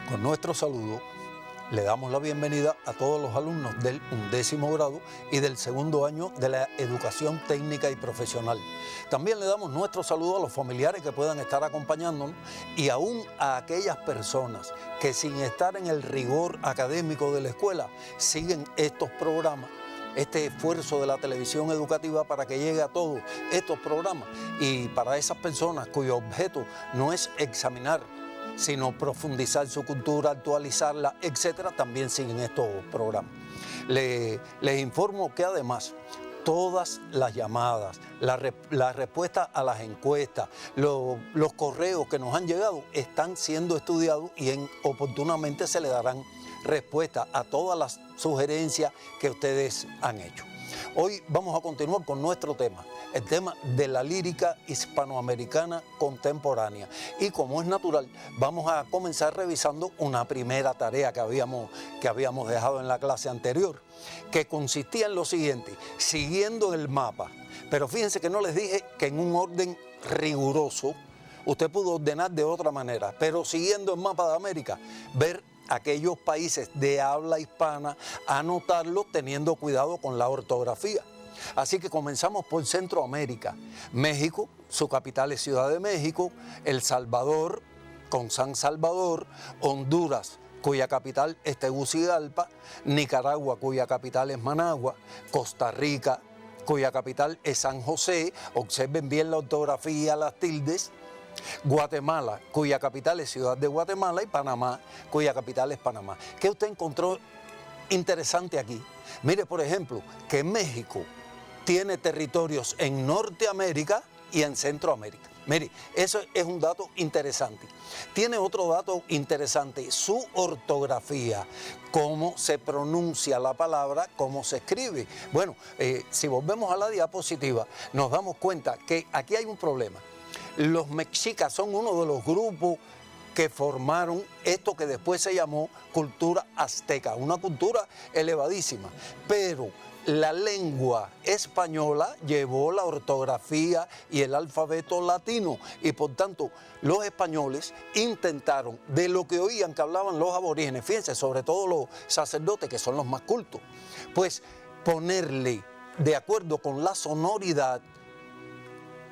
Con nuestro saludo, le damos la bienvenida a todos los alumnos del 11º grado y del 2º año de la educación técnica y profesional. También le damos nuestro saludo a los familiares que puedan estar acompañándonos y aún a aquellas personas que sin estar en el rigor académico de la escuela siguen estos programas, este esfuerzo de la televisión educativa para que llegue a todos estos programas, y para esas personas cuyo objeto no es examinar, sino profundizar su cultura, actualizarla, etcétera, también siguen estos programas. Les informo que además todas las llamadas, la respuesta a las encuestas, los correos que nos han llegado están siendo estudiados y oportunamente se le darán respuesta a todas las sugerencias que ustedes han hecho. Hoy vamos a continuar con nuestro tema, el tema de la lírica hispanoamericana contemporánea. Y como es natural, vamos a comenzar revisando una primera tarea que habíamos dejado en la clase anterior, que consistía en lo siguiente: siguiendo el mapa. Pero fíjense que no les dije que en un orden riguroso, usted pudo ordenar de otra manera, pero siguiendo el mapa de América, ver aquellos países de habla hispana, anotarlos teniendo cuidado con la ortografía. Así que comenzamos por Centroamérica. México, su capital es Ciudad de México; El Salvador, con San Salvador; Honduras, cuya capital es Tegucigalpa; Nicaragua, cuya capital es Managua; Costa Rica, cuya capital es San José; observen bien la ortografía, las tildes; Guatemala, cuya capital es Ciudad de Guatemala; y Panamá, cuya capital es Panamá. ¿Qué usted encontró interesante aquí? Mire, por ejemplo, que México tiene territorios en Norteamérica y en Centroamérica. Mire, eso es un dato interesante. Tiene otro dato interesante: su ortografía, cómo se pronuncia la palabra, cómo se escribe. Bueno, si volvemos a la diapositiva, nos damos cuenta que aquí hay un problema. Los mexicas son uno de los grupos que formaron esto que después se llamó cultura azteca, una cultura elevadísima, pero la lengua española llevó la ortografía y el alfabeto latino, y por tanto los españoles intentaron, de lo que oían que hablaban los aborígenes, fíjense, sobre todo los sacerdotes, que son los más cultos, pues ponerle, de acuerdo con la sonoridad,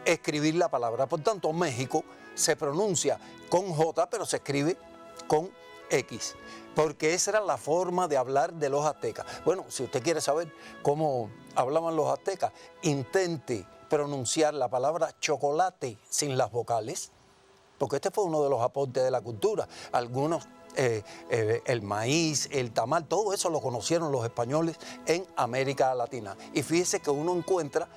escribir la palabra. Por tanto, México se pronuncia con J, pero se escribe con X, porque esa era la forma de hablar de los aztecas. Bueno, si usted quiere saber cómo hablaban los aztecas, intente pronunciar la palabra chocolate sin las vocales, porque este fue uno de los aportes de la cultura. Algunos, el maíz, el tamal, todo eso lo conocieron los españoles en América Latina. Y fíjese que uno encuentra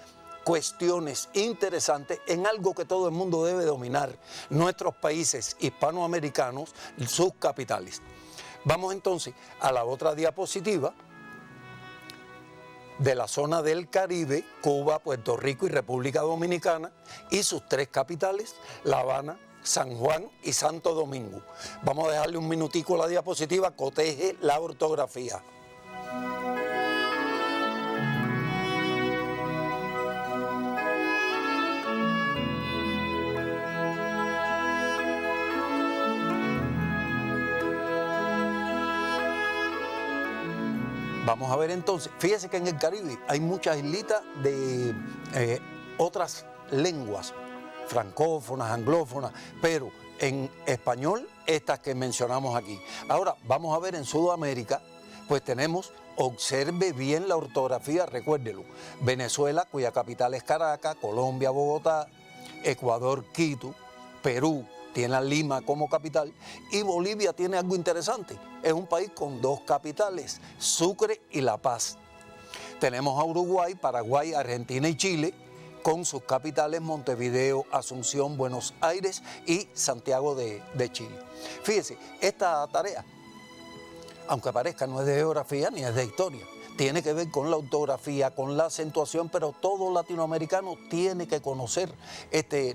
cuestiones interesantes en algo que todo el mundo debe dominar: nuestros países hispanoamericanos, sus capitales. Vamos entonces a la otra diapositiva de la zona del Caribe: Cuba, Puerto Rico y República Dominicana, y sus tres capitales: La Habana, San Juan y Santo Domingo. Vamos a dejarle un minutico a la diapositiva, coteje la ortografía. Vamos a ver entonces, fíjese que en el Caribe hay muchas islitas de otras lenguas, francófonas, anglófonas, pero en español estas que mencionamos aquí. Ahora vamos a ver en Sudamérica, pues tenemos, observe bien la ortografía, recuérdelo: Venezuela, cuya capital es Caracas; Colombia, Bogotá; Ecuador, Quito; Perú tiene a Lima como capital; y Bolivia tiene algo interesante: es un país con dos capitales, Sucre y La Paz. Tenemos a Uruguay, Paraguay, Argentina y Chile, con sus capitales Montevideo, Asunción, Buenos Aires y Santiago de Chile. Fíjese, esta tarea, aunque parezca, no es de geografía ni es de historia. Tiene que ver con la ortografía, con la acentuación, pero todo latinoamericano tiene que conocer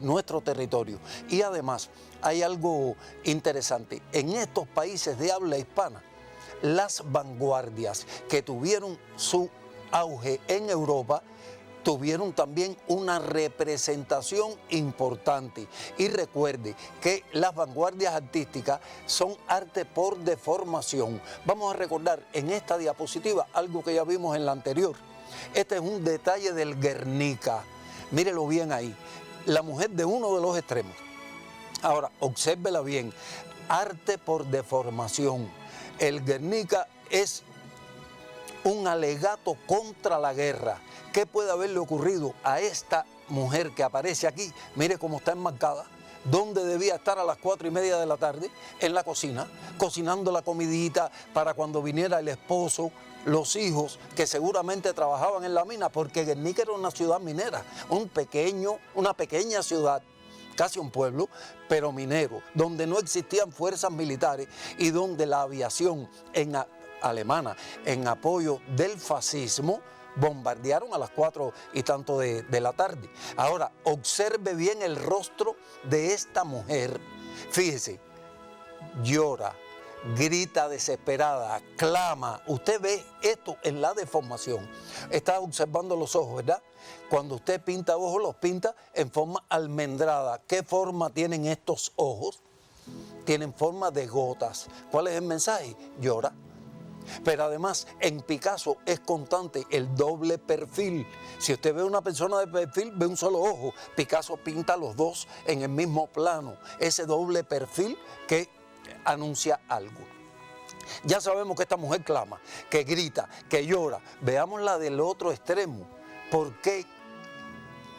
nuestro territorio. Y además hay algo interesante: en estos países de habla hispana, las vanguardias que tuvieron su auge en Europa tuvieron también una representación importante. Y recuerde que las vanguardias artísticas son arte por deformación. Vamos a recordar en esta diapositiva algo que ya vimos en la anterior. Este es un detalle del Guernica. Mírelo bien ahí. La mujer de uno de los extremos. Ahora, obsérvela bien. Arte por deformación. El Guernica es un alegato contra la guerra. ¿Qué puede haberle ocurrido a esta mujer que aparece aquí? Mire cómo está enmarcada. ¿Dónde debía estar a las 4:30 de la tarde? En la cocina, cocinando la comidita para cuando viniera el esposo, los hijos, que seguramente trabajaban en la mina, porque Guernica era una ciudad minera, una pequeña ciudad, casi un pueblo, pero minero, donde no existían fuerzas militares y donde la aviación alemana, en apoyo del fascismo, bombardearon a las 4 y tanto de la tarde. Ahora, observe bien el rostro de esta mujer. Fíjese, llora, grita desesperada, clama. Usted ve esto en la deformación. Está observando los ojos, ¿verdad? Cuando usted pinta ojos, los pinta en forma almendrada. ¿Qué forma tienen estos ojos? Tienen forma de gotas. ¿Cuál es el mensaje? Llora. Pero además en Picasso es constante el doble perfil. Si usted ve una persona de perfil, ve un solo ojo. Picasso pinta los dos en el mismo plano. Ese doble perfil que anuncia algo. Ya sabemos que esta mujer clama, que grita, que llora. Veamos la del otro extremo. ¿Por qué?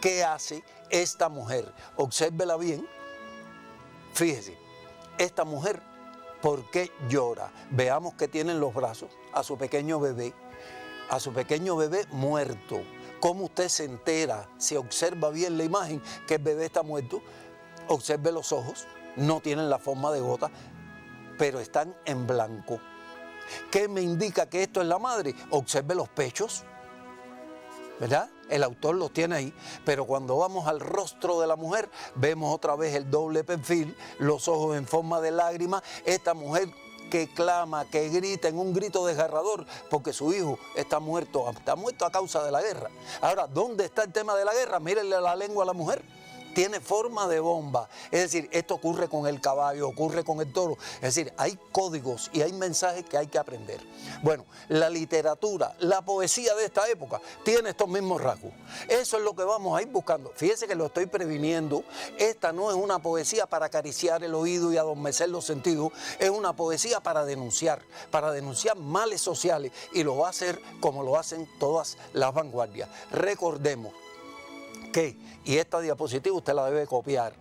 ¿Qué hace esta mujer? Obsérvela bien. Fíjese, esta mujer, ¿por qué llora? Veamos que tiene en los brazos a su pequeño bebé muerto. ¿Cómo usted se entera? Si observa bien la imagen que el bebé está muerto, observe los ojos, no tienen la forma de gota, pero están en blanco. ¿Qué me indica que esto es la madre? Observe los pechos, ¿verdad? El autor los tiene ahí, pero cuando vamos al rostro de la mujer, vemos otra vez el doble perfil, los ojos en forma de lágrima, esta mujer que clama, que grita en un grito desgarrador, porque su hijo está muerto a causa de la guerra. Ahora, ¿dónde está el tema de la guerra? Mírenle la lengua a la mujer. Tiene forma de bomba. Es decir, esto ocurre con el caballo, ocurre con el toro. Es decir, hay códigos y hay mensajes que hay que aprender. Bueno, la literatura, la poesía de esta época tiene estos mismos rasgos. Eso es lo que vamos a ir buscando. Fíjense que lo estoy previniendo. Esta no es una poesía para acariciar el oído y adormecer los sentidos. Es una poesía para denunciar males sociales. Y lo va a hacer como lo hacen todas las vanguardias. Recordemos que, y esta diapositiva usted la debe copiar,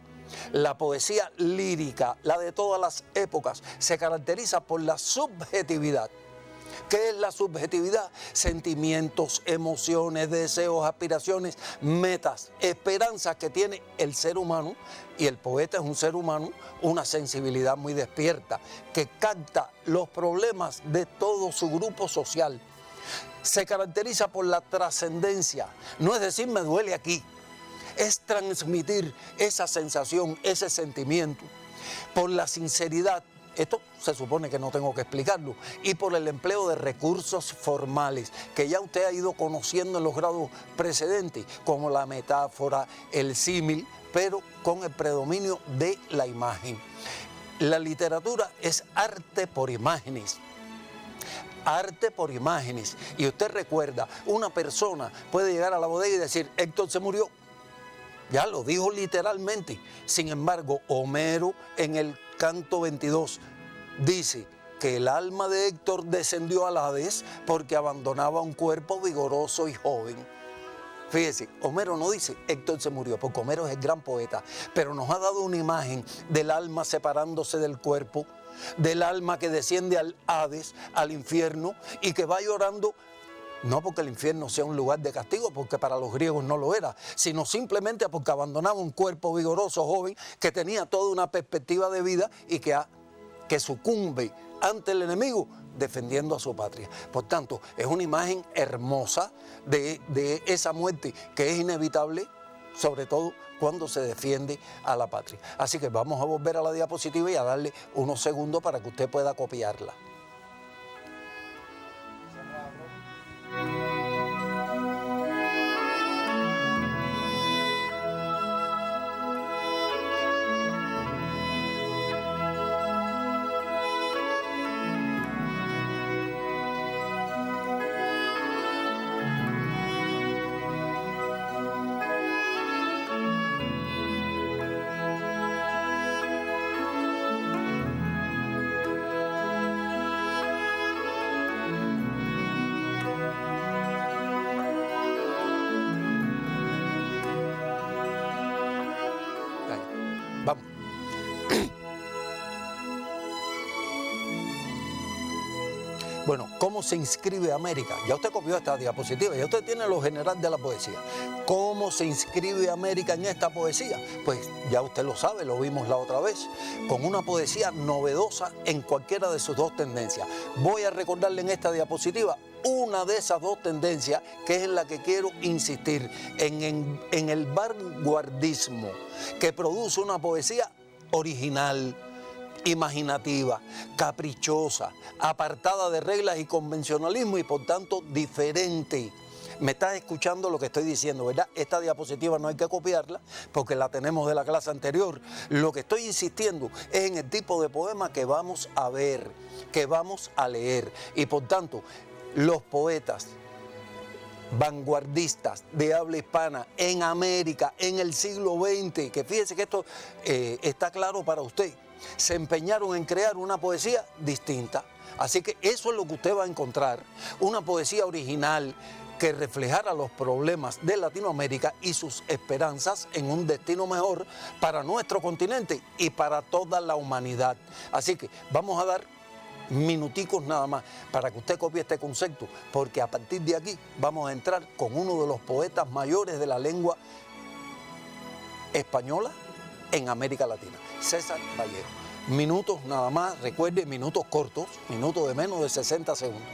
la poesía lírica, la de todas las épocas, se caracteriza por la subjetividad. ¿Qué es la subjetividad? Sentimientos, emociones, deseos, aspiraciones, metas, esperanzas que tiene el ser humano, y el poeta es un ser humano, una sensibilidad muy despierta, que capta los problemas de todo su grupo social. Se caracteriza por la trascendencia, no es decir me duele aquí, es transmitir esa sensación, ese sentimiento, por la sinceridad. Esto se supone que no tengo que explicarlo. Y por el empleo de recursos formales, que ya usted ha ido conociendo en los grados precedentes, como la metáfora, el símil, pero con el predominio de la imagen. La literatura es arte por imágenes. Arte por imágenes. Y usted recuerda, una persona puede llegar a la bodega y decir, Héctor se murió. Ya lo dijo literalmente. Sin embargo, Homero en el canto 22 dice que el alma de Héctor descendió al Hades porque abandonaba un cuerpo vigoroso y joven. Fíjese, Homero no dice Héctor se murió, porque Homero es el gran poeta, pero nos ha dado una imagen del alma separándose del cuerpo, del alma que desciende al Hades, al infierno, y que va llorando. No porque el infierno sea un lugar de castigo, porque para los griegos no lo era, sino simplemente porque abandonaba un cuerpo vigoroso, joven, que tenía toda una perspectiva de vida y que sucumbe ante el enemigo defendiendo a su patria. Por tanto, es una imagen hermosa de esa muerte que es inevitable, sobre todo cuando se defiende a la patria. Así que vamos a volver a la diapositiva y a darle unos segundos para que usted pueda copiarla. Vamos. Bueno, ¿cómo se inscribe América? Ya usted copió esta diapositiva, ya usted tiene lo general de la poesía. ¿Cómo se inscribe América en esta poesía? Pues ya usted lo sabe, lo vimos la otra vez, con una poesía novedosa en cualquiera de sus dos tendencias. Voy a recordarle en esta diapositiva una de esas dos tendencias, que es en la que quiero insistir, en el vanguardismo, que produce una poesía original, imaginativa, caprichosa, apartada de reglas y convencionalismo y por tanto diferente. Me estás escuchando lo que estoy diciendo, ¿verdad? Esta diapositiva no hay que copiarla porque la tenemos de la clase anterior. Lo que estoy insistiendo es en el tipo de poema que vamos a ver, que vamos a leer. Y por tanto, los poetas vanguardistas de habla hispana en América en el siglo XX, que fíjese que esto está claro para usted, se empeñaron en crear una poesía distinta. Así que eso es lo que usted va a encontrar, una poesía original que reflejara los problemas de Latinoamérica y sus esperanzas en un destino mejor para nuestro continente y para toda la humanidad. Así que vamos a dar minuticos nada más para que usted copie este concepto, porque a partir de aquí vamos a entrar con uno de los poetas mayores de la lengua española en América Latina, César Vallejo. Minutos nada más, recuerde, minutos cortos, minutos de menos de 60 segundos.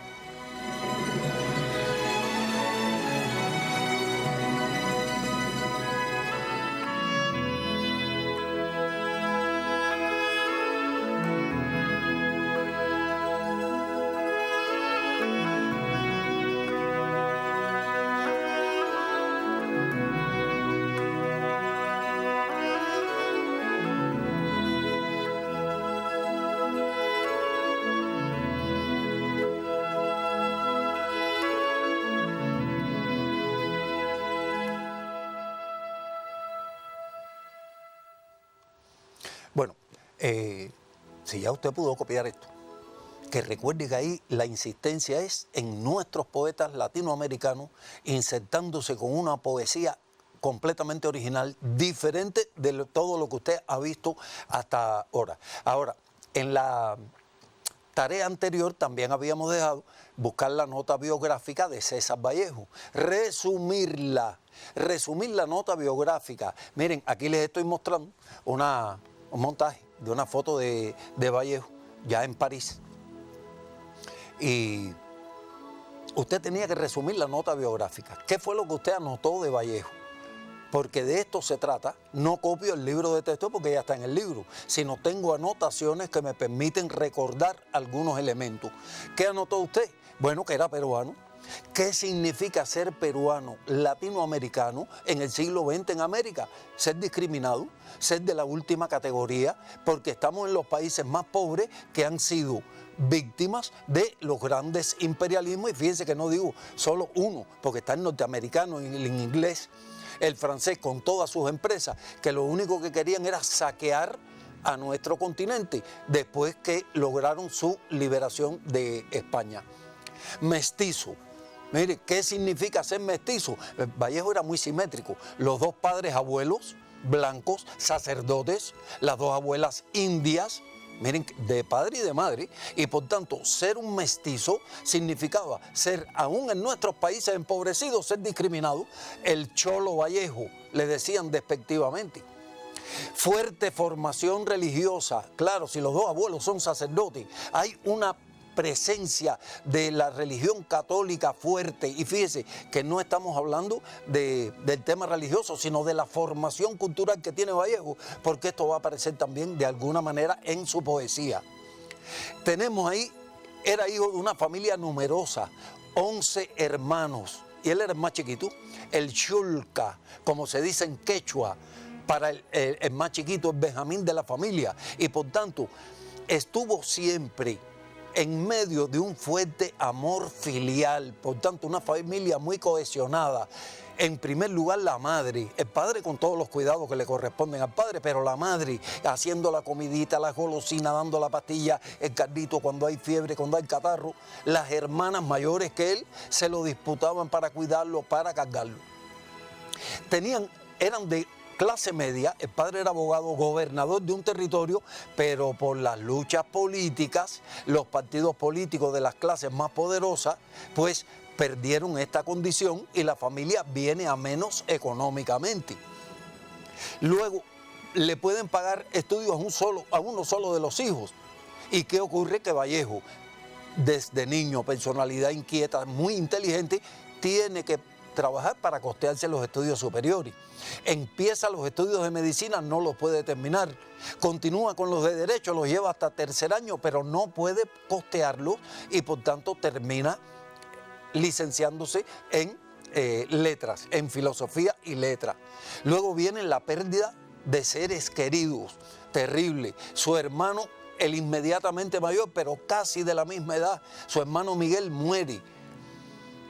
Bueno, si ya usted pudo copiar esto, que recuerde que ahí la insistencia es en nuestros poetas latinoamericanos insertándose con una poesía completamente original, diferente de todo lo que usted ha visto hasta ahora. Ahora, en la tarea anterior también habíamos dejado buscar la nota biográfica de César Vallejo, resumir la nota biográfica. Miren, aquí les estoy mostrando un montaje de una foto de Vallejo ya en París. Y usted tenía que resumir la nota biográfica. ¿Qué fue lo que usted anotó de Vallejo? Porque de esto se trata. No copio el libro de texto porque ya está en el libro, sino tengo anotaciones que me permiten recordar algunos elementos. ¿Qué anotó usted? Bueno, que era peruano. ¿Qué significa ser peruano, latinoamericano en el siglo XX en América? Ser discriminado, ser de la última categoría, porque estamos en los países más pobres que han sido víctimas de los grandes imperialismos. Y fíjense que no digo solo uno, porque está el norteamericano, el inglés, el francés, con todas sus empresas, que lo único que querían era saquear a nuestro continente después que lograron su liberación de España. Mestizo. Mire, ¿qué significa ser mestizo? Vallejo era muy simétrico. Los dos padres abuelos blancos, sacerdotes, las dos abuelas indias, miren, de padre y de madre, y por tanto ser un mestizo significaba ser, aún en nuestros países empobrecidos, ser discriminado. El Cholo Vallejo, le decían despectivamente. Fuerte formación religiosa, claro, si los dos abuelos son sacerdotes, hay una presencia de la religión católica fuerte. Y fíjese que no estamos hablando del tema religioso, sino de la formación cultural que tiene Vallejo, porque esto va a aparecer también de alguna manera en su poesía. Tenemos ahí, era hijo de una familia numerosa, 11 hermanos, y él era el más chiquito, el Chulca, como se dice en quechua, para el más chiquito, el Benjamín de la familia, y por tanto estuvo siempre en medio de un fuerte amor filial, por tanto una familia muy cohesionada. En primer lugar la madre, el padre con todos los cuidados que le corresponden al padre, pero la madre haciendo la comidita, la golosina, dando la pastilla, el cardito cuando hay fiebre, cuando hay catarro. Las hermanas mayores que él se lo disputaban para cuidarlo, para cargarlo. Eran de clase media, el padre era abogado, gobernador de un territorio, pero por las luchas políticas, los partidos políticos de las clases más poderosas, pues perdieron esta condición y la familia viene a menos económicamente. Luego, le pueden pagar estudios a uno solo de los hijos. ¿Y qué ocurre? Que Vallejo, desde niño, personalidad inquieta, muy inteligente, tiene que trabajar para costearse los estudios superiores. Empieza los estudios de medicina, no los puede terminar. Continúa con los de derecho, los lleva hasta tercer año, pero no puede costearlos y por tanto termina licenciándose en letras, en filosofía y letras. Luego viene la pérdida de seres queridos, terrible. Su hermano, el inmediatamente mayor, pero casi de la misma edad, su hermano Miguel muere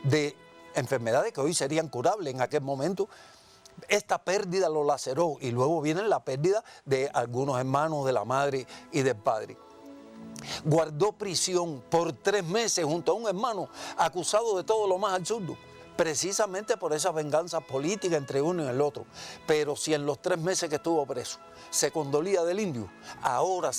de enfermedades que hoy serían curables. En aquel momento esta pérdida lo laceró y luego viene la pérdida de algunos hermanos, de la madre y del padre. Guardó prisión por 3 meses junto a un hermano acusado de todo lo más absurdo, precisamente por esa venganza política entre uno y el otro. Pero si en los 3 meses que estuvo preso se condolía del indio, ahora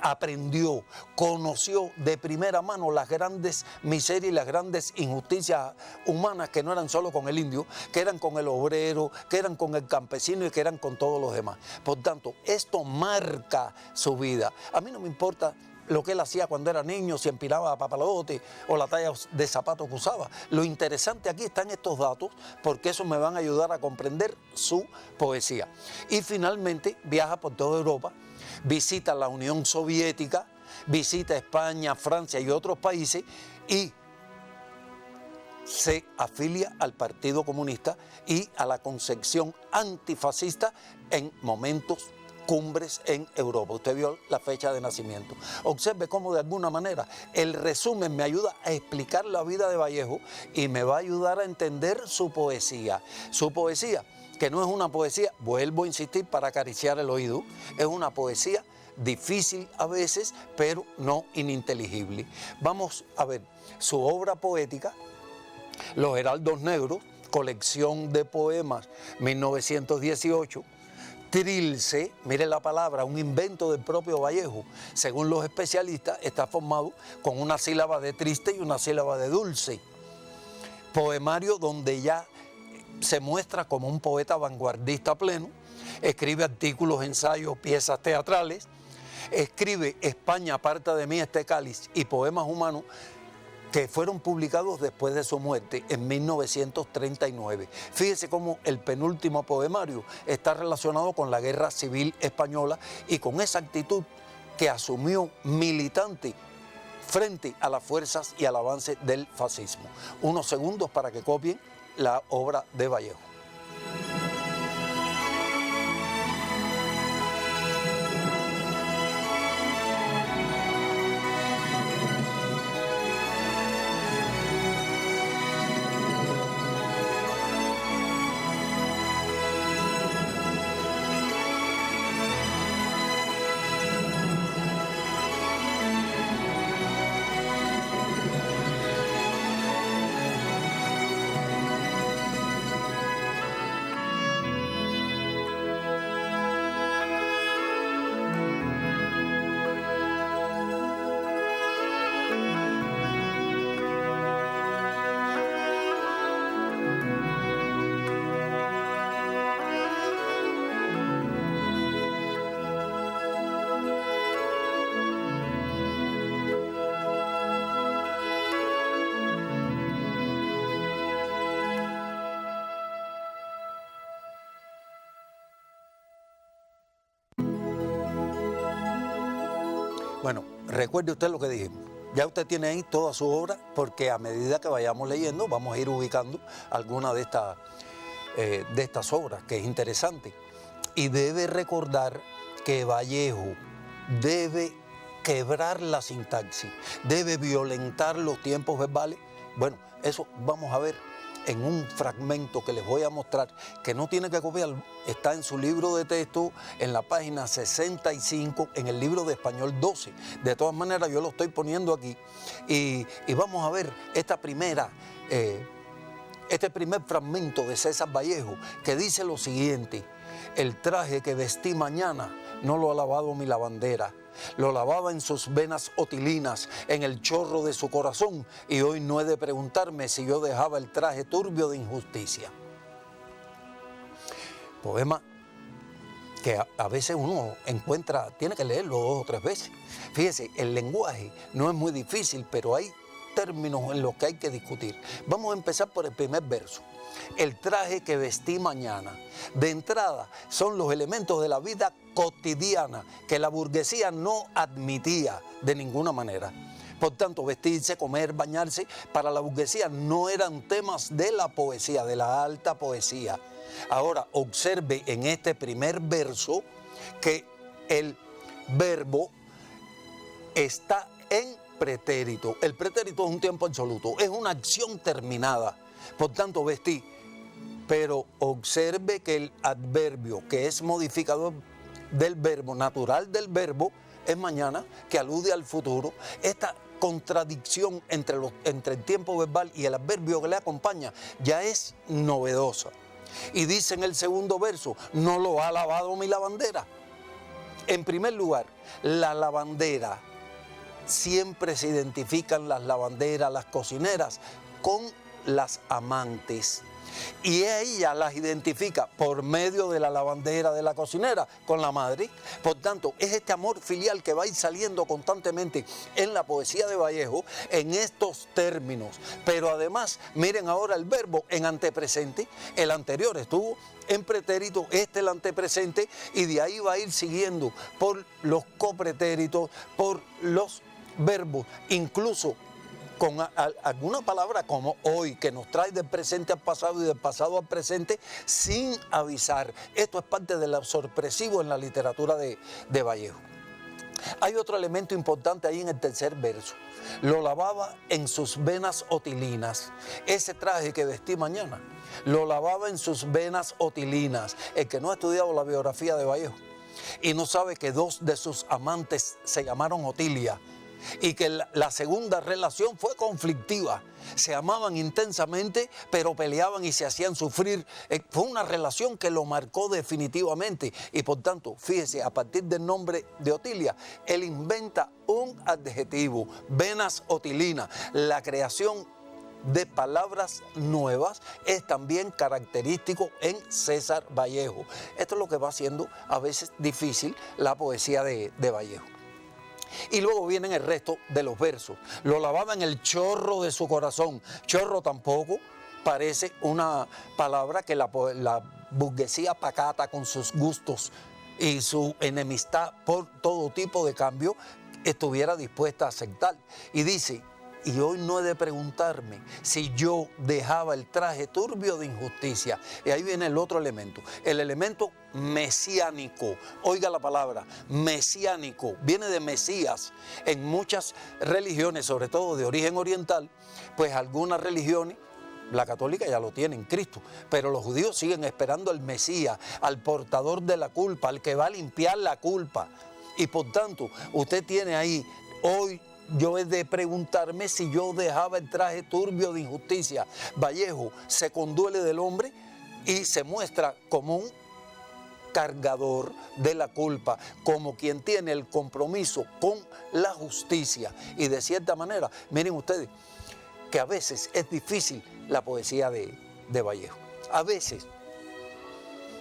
aprendió, conoció de primera mano las grandes miserias y las grandes injusticias humanas que no eran solo con el indio, que eran con el obrero, que eran con el campesino y que eran con todos los demás. Por tanto, esto marca su vida. A mí no me importa lo que él hacía cuando era niño, si empinaba papalote o la talla de zapatos que usaba. Lo interesante aquí están estos datos, porque eso me van a ayudar a comprender su poesía. Y finalmente viaja por toda Europa, visita la Unión Soviética, visita España, Francia y otros países y se afilia al Partido Comunista y a la concepción antifascista en momentos cumbres en Europa. Usted vio la fecha de nacimiento. Observe cómo de alguna manera el resumen me ayuda a explicar la vida de Vallejo y me va a ayudar a entender su poesía. Su poesía, que no es una poesía, vuelvo a insistir, para acariciar el oído, es una poesía difícil a veces, pero no ininteligible. Vamos a ver su obra poética, Los Heraldos Negros, colección de poemas, 1918, Trilce, mire la palabra, un invento del propio Vallejo. Según los especialistas, está formado con una sílaba de triste y una sílaba de dulce. Poemario donde ya se muestra como un poeta vanguardista pleno, escribe artículos, ensayos, piezas teatrales, escribe España aparta de mí este cáliz y poemas humanos que fueron publicados después de su muerte en 1939. Fíjese cómo el penúltimo poemario está relacionado con la Guerra Civil Española y con esa actitud que asumió militante frente a las fuerzas y al avance del fascismo. Unos segundos para que copien la obra de Vallejo. Bueno, recuerde usted lo que dijimos. Ya usted tiene ahí toda su obra, porque a medida que vayamos leyendo vamos a ir ubicando alguna de estas obras, que es interesante. Y debe recordar que Vallejo debe quebrar la sintaxis, debe violentar los tiempos verbales. Bueno, eso vamos a ver en un fragmento que les voy a mostrar, que no tiene que copiarlo, está en su libro de texto, en la página 65, en el libro de español 12. De todas maneras, yo lo estoy poniendo aquí y vamos a ver este primer fragmento de César Vallejo, que dice lo siguiente: el traje que vestí mañana no lo ha lavado mi lavandera. Lo lavaba en sus venas otilinas, en el chorro de su corazón, y hoy no he de preguntarme si yo dejaba el traje turbio de injusticia. Poema que a veces uno encuentra, tiene que leerlo 2 o 3 veces. Fíjese, el lenguaje no es muy difícil, pero hay términos en los que hay que discutir. Vamos a empezar por el primer verso. El traje que vestí mañana. De entrada, son los elementos de la vida cotidiana que la burguesía no admitía de ninguna manera. Por tanto, vestirse, comer, bañarse, para la burguesía no eran temas de la poesía, de la alta poesía. Ahora, observe en este primer verso que el verbo está en pretérito. El pretérito es un tiempo absoluto, es una acción terminada. Por tanto, vestí. Pero observe que el adverbio, que es modificador del verbo, natural del verbo, es mañana, que alude al futuro. Esta contradicción entre el tiempo verbal y el adverbio que le acompaña ya es novedosa. Y dice en el segundo verso, no lo ha lavado mi lavandera. En primer lugar, la lavandera, siempre se identifican las lavanderas, las cocineras, con las amantes. Y ella las identifica por medio de la lavandera, de la cocinera, con la madre. Por tanto, es este amor filial que va a ir saliendo constantemente en la poesía de Vallejo en estos términos. Pero además, miren ahora el verbo en antepresente. El anterior estuvo en pretérito, el antepresente, y de ahí va a ir siguiendo por los copretéritos, por los verbos, incluso con alguna palabra como hoy, que nos trae del presente al pasado y del pasado al presente sin avisar. Esto es parte de lo sorpresivo en la literatura de Vallejo. Hay otro elemento importante ahí en el tercer verso. Lo lavaba en sus venas otilinas. Ese traje que vestí mañana, lo lavaba en sus venas otilinas. El que no ha estudiado la biografía de Vallejo y no sabe que 2 de sus amantes se llamaron Otilia, y que la segunda relación fue conflictiva. Se amaban intensamente, pero peleaban y se hacían sufrir. Fue una relación que lo marcó definitivamente. Y por tanto, fíjese, a partir del nombre de Otilia, él inventa un adjetivo, venas otilinas. La creación de palabras nuevas es también característico en César Vallejo. Esto es lo que va haciendo a veces difícil la poesía de Vallejo. Y luego vienen el resto de los versos. Lo lavaba en el chorro de su corazón. Chorro tampoco parece una palabra que la burguesía pacata, con sus gustos y su enemistad por todo tipo de cambio, estuviera dispuesta a aceptar. Y dice, y hoy no he de preguntarme si yo dejaba el traje turbio de injusticia. Y ahí viene el otro elemento, el elemento mesiánico. Oiga la palabra, mesiánico, viene de Mesías. En muchas religiones, sobre todo de origen oriental, pues algunas religiones, la católica ya lo tiene en Cristo, pero los judíos siguen esperando al Mesías, al portador de la culpa, al que va a limpiar la culpa. Y por tanto, usted tiene ahí, hoy yo he de preguntarme si yo dejaba el traje turbio de injusticia. Vallejo se conduele del hombre y se muestra como un cargador de la culpa, como quien tiene el compromiso con la justicia. Y de cierta manera, miren ustedes, que a veces es difícil la poesía de Vallejo. A veces,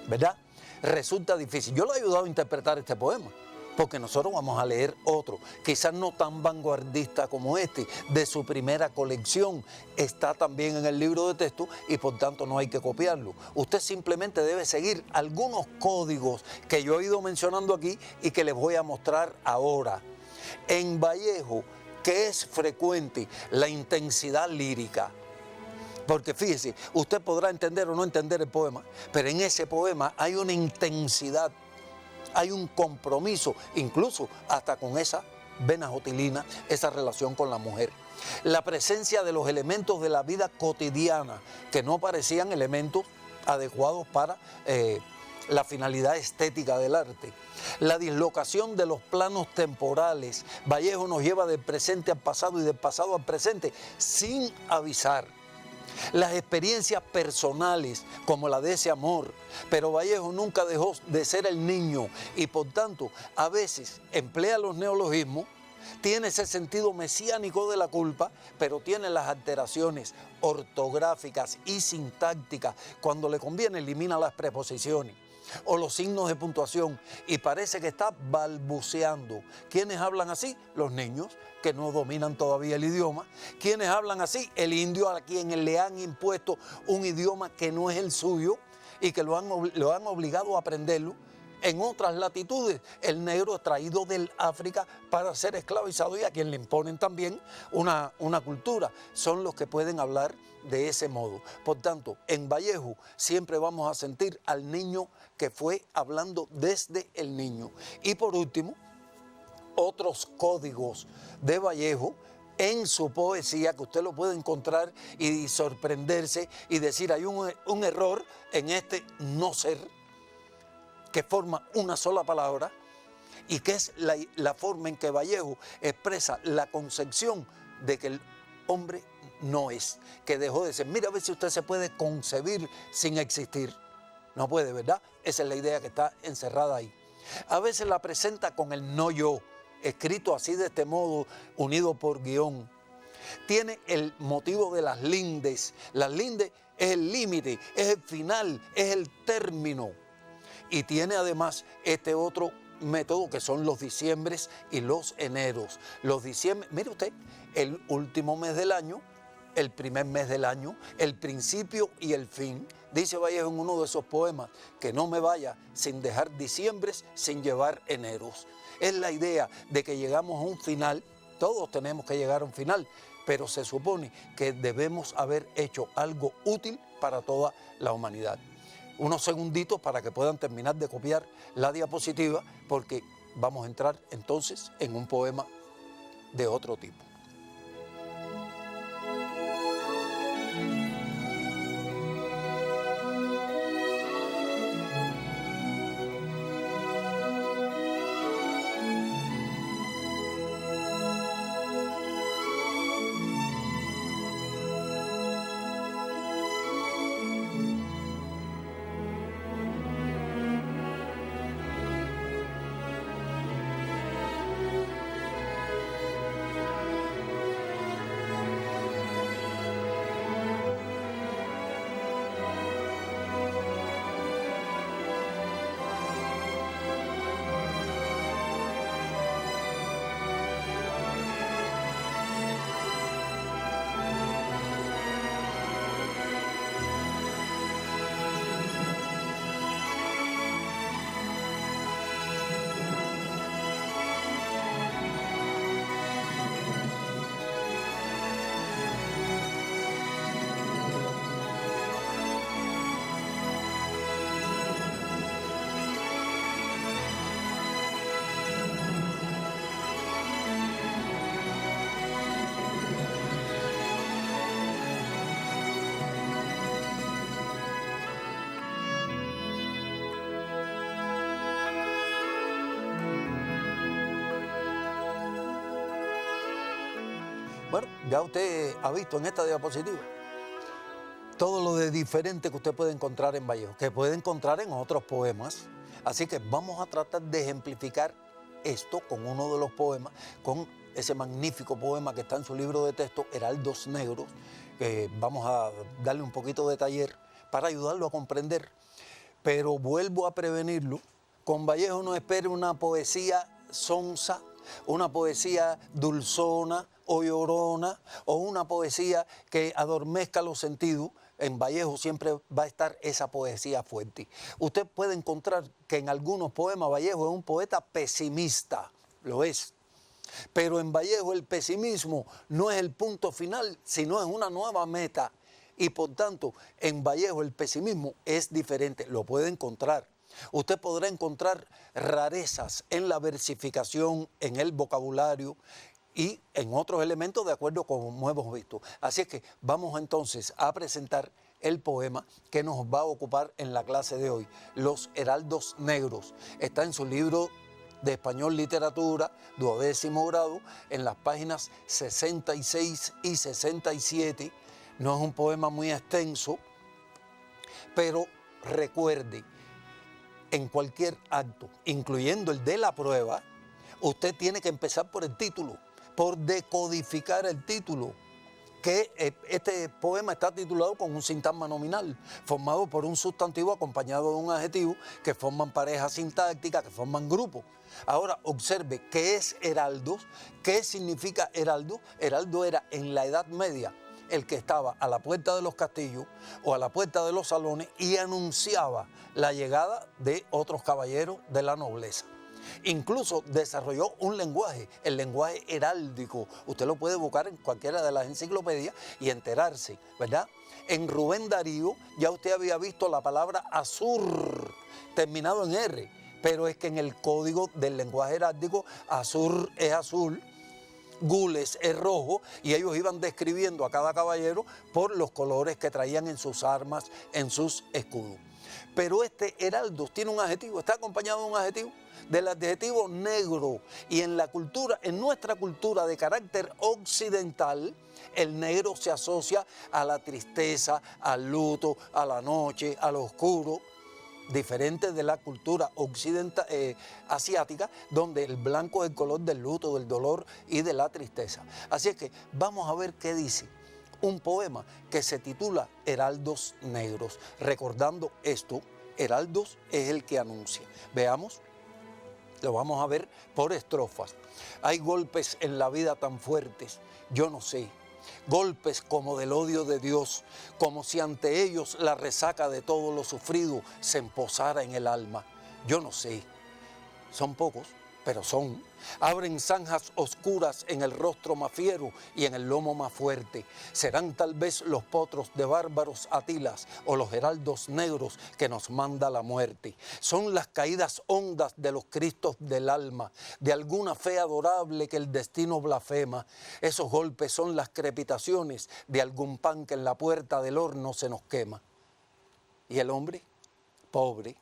¿verdad? Resulta difícil. Yo lo he ayudado a interpretar este poema, porque nosotros vamos a leer otro, quizás no tan vanguardista como este, de su primera colección. Está también en el libro de texto y por tanto no hay que copiarlo. Usted simplemente debe seguir algunos códigos que yo he ido mencionando aquí y que les voy a mostrar ahora. En Vallejo, que es frecuente la intensidad lírica, porque fíjese, usted podrá entender o no entender el poema, pero en ese poema hay una intensidad, hay un compromiso, incluso hasta con esa venas otilinas, esa relación con la mujer. La presencia de los elementos de la vida cotidiana que no parecían elementos adecuados para la finalidad estética del arte. La dislocación de los planos temporales. Vallejo nos lleva del presente al pasado y del pasado al presente sin avisar. las experiencias personales como la de ese amor. Pero Vallejo nunca dejó de ser el niño y por tanto a veces emplea los neologismos, tiene ese sentido mesiánico de la culpa, pero tiene las alteraciones ortográficas y sintácticas. Cuando le conviene elimina las preposiciones o los signos de puntuación y parece que está balbuceando. ¿Quiénes hablan así? Los niños que no dominan todavía el idioma. ¿Quiénes hablan así? El indio a quien le han impuesto un idioma que no es el suyo y que lo han obligado a aprenderlo. En otras latitudes, el negro es traído del África para ser esclavizado y a quien le imponen también una cultura. Son los que pueden hablar de ese modo. Por tanto, en Vallejo siempre vamos a sentir al niño que fue hablando desde el niño. Y por último, otros códigos de Vallejo en su poesía que usted lo puede encontrar y sorprenderse y decir, hay un error en este no ser, que forma una sola palabra y que es la forma en que Vallejo expresa la concepción de que el hombre no es, que dejó de ser. Mira a ver si usted se puede concebir sin existir. No puede, ¿verdad? Esa es la idea que está encerrada ahí. A veces la presenta con el no yo, escrito así de este modo, unido por guión. Tiene el motivo de las lindes. Las lindes es el límite, es el final, es el término. Y tiene además este otro método que son los diciembres y los eneros. Los diciembres, mire usted, el último mes del año, el primer mes del año, el principio y el fin. Dice Vallejo en uno de esos poemas, que no me vaya sin dejar diciembres, sin llevar eneros. Es la idea de que llegamos a un final, todos tenemos que llegar a un final, pero se supone que debemos haber hecho algo útil para toda la humanidad. Unos segunditos para que puedan terminar de copiar la diapositiva, porque vamos a entrar entonces en un poema de otro tipo. Bueno, ya usted ha visto en esta diapositiva todo lo de diferente que usted puede encontrar en Vallejo, que puede encontrar en otros poemas. Así que vamos a tratar de ejemplificar esto con uno de los poemas, con ese magnífico poema que está en su libro de texto, Heraldos Negros, que vamos a darle un poquito de taller para ayudarlo a comprender. Pero vuelvo a prevenirlo, con Vallejo no espere una poesía sonsa, una poesía dulzona o llorona, o una poesía que adormezca los sentidos. En Vallejo siempre va a estar esa poesía fuerte. Usted puede encontrar que en algunos poemas Vallejo es un poeta pesimista, lo es. Pero en Vallejo el pesimismo no es el punto final, sino es una nueva meta. Y por tanto, en Vallejo el pesimismo es diferente, lo puede encontrar. Usted podrá encontrar rarezas en la versificación, en el vocabulario y en otros elementos de acuerdo con como hemos visto. Así es que vamos entonces a presentar el poema que nos va a ocupar en la clase de hoy, Los Heraldos Negros. Está en su libro de Español Literatura, 12º grado, en las páginas 66 y 67, No es un poema muy extenso, pero recuerde, en cualquier acto, incluyendo el de la prueba, usted tiene que empezar por el título, por decodificar el título. Que este poema está titulado con un sintagma nominal, formado por un sustantivo acompañado de un adjetivo, que forman parejas sintácticas, que forman grupos. Ahora observe qué es heraldos, qué significa heraldo. Heraldo era en la Edad Media el que estaba a la puerta de los castillos o a la puerta de los salones y anunciaba la llegada de otros caballeros de la nobleza. Incluso desarrolló un lenguaje, el lenguaje heráldico. Usted lo puede buscar en cualquiera de las enciclopedias y enterarse, ¿verdad? En Rubén Darío ya usted había visto la palabra azur, terminado en R, pero es que en el código del lenguaje heráldico, azur es azul, gules es rojo, y ellos iban describiendo a cada caballero por los colores que traían en sus armas, en sus escudos. Pero este heraldo tiene un adjetivo, está acompañado de un adjetivo, del adjetivo negro. Y en la cultura, en nuestra cultura de carácter occidental, el negro se asocia a la tristeza, al luto, a la noche, a lo oscuro, diferente de la cultura occidental, asiática, donde el blanco es el color del luto, del dolor y de la tristeza. Así es que vamos a ver qué dice un poema que se titula Heraldos Negros. Recordando esto, heraldos es el que anuncia. Veamos, lo vamos a ver por estrofas. Hay golpes en la vida tan fuertes, yo no sé. Golpes como del odio de Dios, como si ante ellos la resaca de todo lo sufrido se emposara en el alma. Yo no sé. Son pocos, pero son. Abren zanjas oscuras en el rostro más fiero y en el lomo más fuerte. Serán tal vez los potros de bárbaros Atilas o los heraldos negros que nos manda la muerte. Son las caídas hondas de los cristos del alma, de alguna fe adorable que el destino blasfema. Esos golpes son las crepitaciones de algún pan que en la puerta del horno se nos quema. Y el hombre, pobre,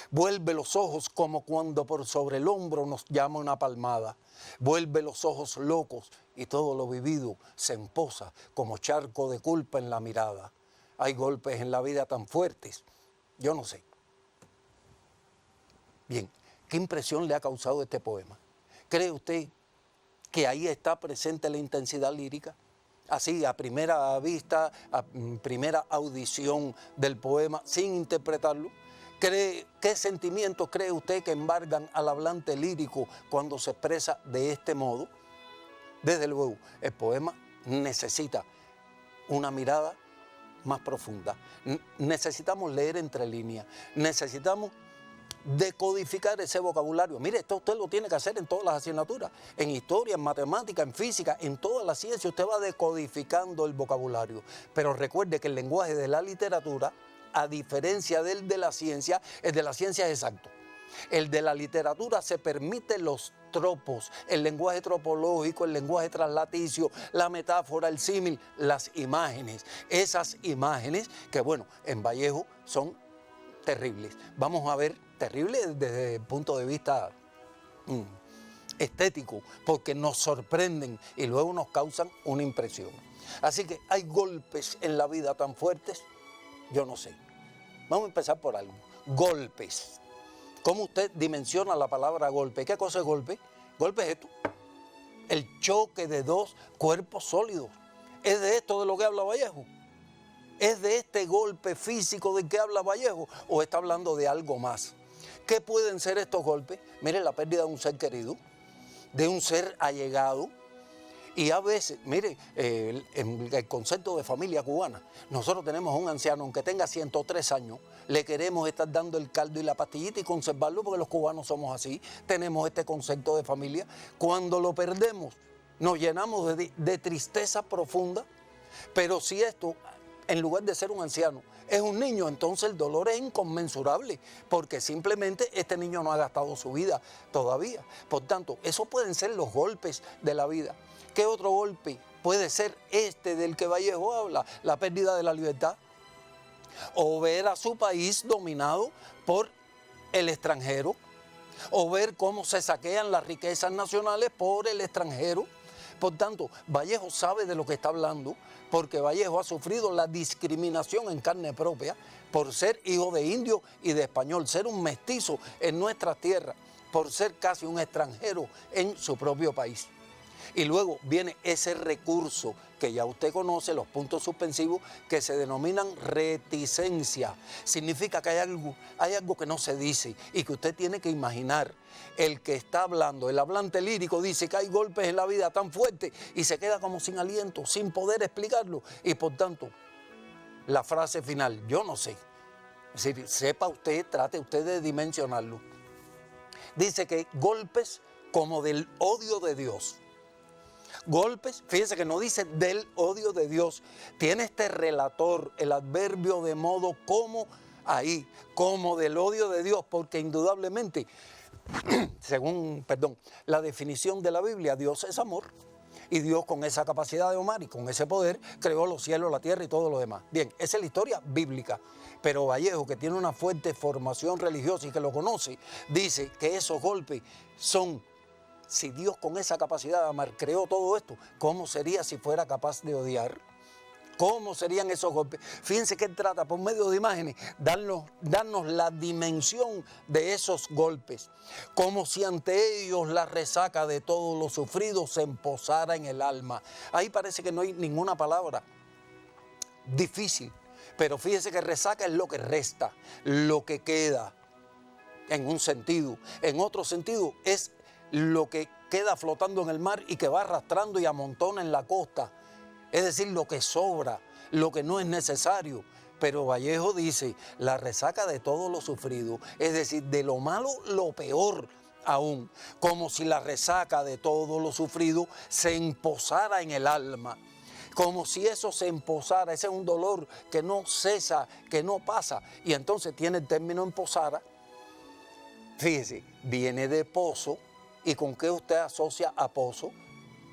vuelve los ojos como cuando por sobre el hombro nos llama una palmada. Vuelve los ojos locos y todo lo vivido se emposa como charco de culpa en la mirada. Hay golpes en la vida tan fuertes, yo no sé. Bien, ¿qué impresión le ha causado este poema? ¿Cree usted que ahí está presente la intensidad lírica? Así, a primera vista, a primera audición del poema, sin interpretarlo. ¿Qué sentimientos cree usted que embargan al hablante lírico cuando se expresa de este modo? Desde luego, el poema necesita una mirada más profunda. Necesitamos leer entre líneas, necesitamos decodificar ese vocabulario. Mire, esto usted lo tiene que hacer en todas las asignaturas, en historia, en matemática, en física, en toda la ciencia, usted va decodificando el vocabulario. Pero recuerde que el lenguaje de la literatura, a diferencia del de la ciencia, el de la ciencia es exacto. El de la literatura se permite los tropos, el lenguaje tropológico, el lenguaje traslaticio, la metáfora, el símil, las imágenes. Esas imágenes que, bueno, en Vallejo son terribles. Vamos a ver, terribles desde el punto de vista estético, porque nos sorprenden y luego nos causan una impresión. Así que hay golpes en la vida tan fuertes, yo no sé. Vamos a empezar por algo. Golpes. ¿Cómo usted dimensiona la palabra golpe? ¿Qué cosa es golpe? Golpe es esto. El choque de dos cuerpos sólidos. ¿Es de esto de lo que habla Vallejo? ¿Es de este golpe físico del que habla Vallejo? ¿O está hablando de algo más? ¿Qué pueden ser estos golpes? Mire, la pérdida de un ser querido, de un ser allegado. Y a veces, mire, el concepto de familia cubana, nosotros tenemos un anciano, aunque tenga 103 años, le queremos estar dando el caldo y la pastillita y conservarlo porque los cubanos somos así, tenemos este concepto de familia. Cuando lo perdemos, nos llenamos de tristeza profunda, pero si esto, en lugar de ser un anciano, es un niño, entonces el dolor es inconmensurable, porque simplemente este niño no ha gastado su vida todavía. Por tanto, esos pueden ser los golpes de la vida. ¿Qué otro golpe puede ser este del que Vallejo habla? La pérdida de la libertad. O ver a su país dominado por el extranjero. O ver cómo se saquean las riquezas nacionales por el extranjero. Por tanto, Vallejo sabe de lo que está hablando, porque Vallejo ha sufrido la discriminación en carne propia por ser hijo de indio y de español, ser un mestizo en nuestra tierra, por ser casi un extranjero en su propio país. Y luego viene ese recurso que ya usted conoce, los puntos suspensivos, que se denominan reticencia. Significa que hay algo que no se dice y que usted tiene que imaginar. El que está hablando, el hablante lírico, dice que hay golpes en la vida tan fuertes y se queda como sin aliento, sin poder explicarlo. Y por tanto, la frase final, yo no sé. Es decir, sepa usted, trate usted de dimensionarlo. Dice que golpes como del odio de Dios. Golpes, fíjense que no dice del odio de Dios. Tiene este relator el adverbio de modo como ahí, como del odio de Dios, porque indudablemente, según la definición de la Biblia, Dios es amor. Y Dios, con esa capacidad de amar y con ese poder, creó los cielos, la tierra y todo lo demás. Bien, esa es la historia bíblica. Pero Vallejo, que tiene una fuerte formación religiosa y que lo conoce, dice que esos golpes son, si Dios con esa capacidad de amar creó todo esto, ¿cómo sería si fuera capaz de odiar? ¿Cómo serían esos golpes? Fíjense que él trata por medio de imágenes, darnos la dimensión de esos golpes, como si ante ellos la resaca de todo lo sufrido se emposara en el alma. Ahí parece que no hay ninguna palabra difícil, pero fíjense que resaca es lo que resta, lo que queda, en un sentido. En otro sentido es lo que queda flotando en el mar y que va arrastrando y amontona en la costa. Es decir, lo que sobra, lo que no es necesario. Pero Vallejo dice, la resaca de todo lo sufrido, es decir, de lo malo, lo peor aún, como si la resaca de todo lo sufrido se emposara en el alma. Como si eso se emposara, ese es un dolor que no cesa, que no pasa. Y entonces tiene el término emposara, fíjese, viene de pozo. ¿Y con qué usted asocia a pozo?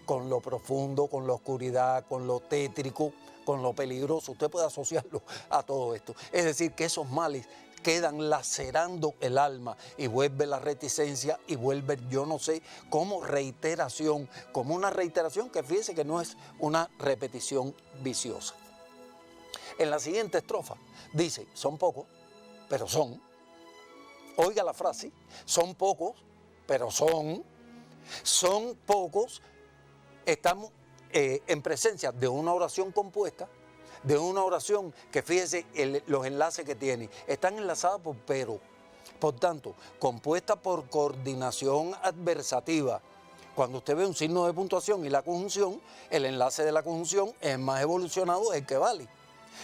Con lo profundo, con la oscuridad, con lo tétrico, con lo peligroso. Usted puede asociarlo a todo esto. Es decir, que esos males quedan lacerando el alma y vuelve la reticencia y vuelve, yo no sé, como reiteración, como una reiteración que fíjese que no es una repetición viciosa. En la siguiente estrofa dice, son pocos, pero son. Oiga la frase, son pocos, pero son pocos. Estamos en presencia de una oración compuesta, de una oración que fíjese los enlaces que tiene. Están enlazadas por pero. Por tanto, compuesta por coordinación adversativa. Cuando usted ve un signo de puntuación y la conjunción, el enlace de la conjunción es más evolucionado, es el que vale.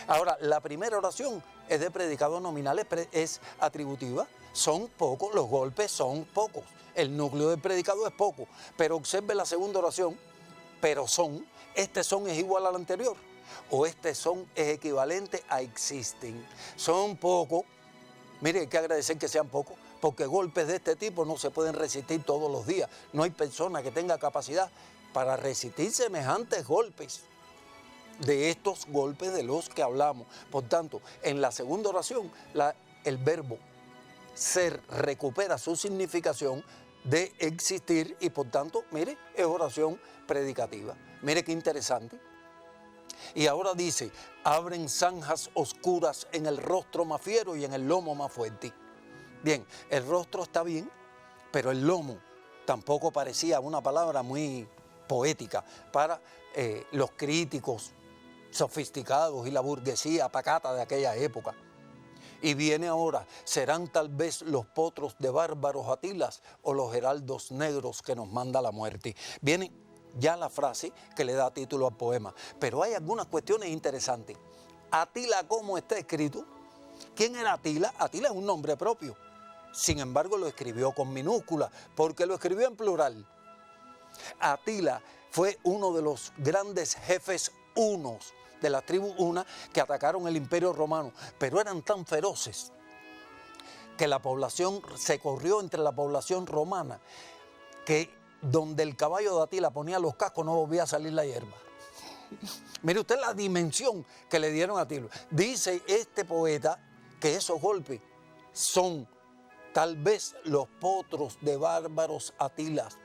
Ahora, la primera oración es de predicado nominal, es atributiva. Son pocos, los golpes son pocos. El núcleo del predicado es poco. Pero observe la segunda oración, pero son. Este son es igual al anterior. O este son es equivalente a existen. Son pocos. Mire, hay que agradecer que sean pocos, porque golpes de este tipo no se pueden resistir todos los días. No hay persona que tenga capacidad para resistir semejantes golpes. De estos golpes de los que hablamos. Por tanto, en la segunda oración, el verbo ser recupera su significación de existir y por tanto, mire, es oración predicativa. Mire qué interesante. Y ahora dice, abren zanjas oscuras en el rostro más fiero y en el lomo más fuerte. Bien, el rostro está bien, pero el lomo tampoco parecía una palabra muy poética para los críticos sofisticados y la burguesía pacata de aquella época. Y viene ahora, serán tal vez los potros de bárbaros Atilas o los heraldos negros que nos manda la muerte. Viene ya la frase que le da título al poema, pero hay algunas cuestiones interesantes. Atila, ¿cómo está escrito? ¿Quién era Atila? Atila es un nombre propio. Sin embargo, lo escribió con minúscula, porque lo escribió en plural. Atila fue uno de los grandes jefes hunos de la tribu una que atacaron el Imperio Romano, pero eran tan feroces que la población se corrió entre la población romana, que donde el caballo de Atila ponía los cascos no volvía a salir la hierba. Mire usted la dimensión que le dieron a Atila. Dice este poeta que esos golpes son tal vez los potros de bárbaros Atilas.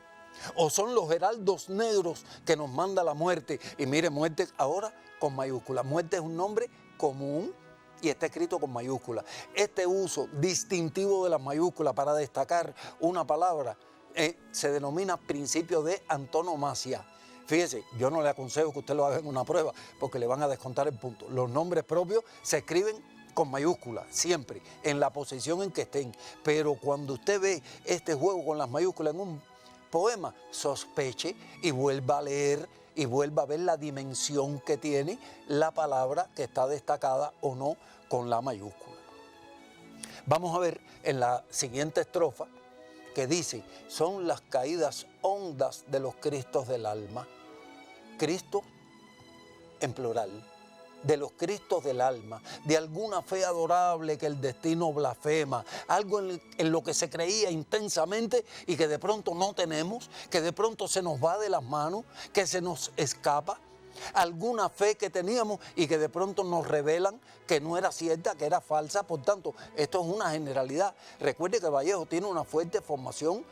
O son los heraldos negros que nos manda la muerte. Y mire, muerte ahora con mayúscula. Muerte es un nombre común y está escrito con mayúscula. Este uso distintivo de las mayúsculas para destacar una palabra se denomina principio de antonomasia. Fíjese, yo no le aconsejo que usted lo haga en una prueba porque le van a descontar el punto. Los nombres propios se escriben con mayúsculas, siempre, en la posición en que estén. Pero cuando usted ve este juego con las mayúsculas en un poema, sospeche y vuelva a leer y vuelva a ver la dimensión que tiene la palabra que está destacada o no con la mayúscula. Vamos a ver en la siguiente estrofa que dice, son las caídas hondas de los Cristos del alma. Cristo en plural, de los Cristos del alma, de alguna fe adorable que el destino blasfema, algo en lo que se creía intensamente y que de pronto no tenemos, que de pronto se nos va de las manos, que se nos escapa, alguna fe que teníamos y que de pronto nos revelan que no era cierta, que era falsa. Por tanto, esto es una generalidad. Recuerde que Vallejo tiene una fuerte formación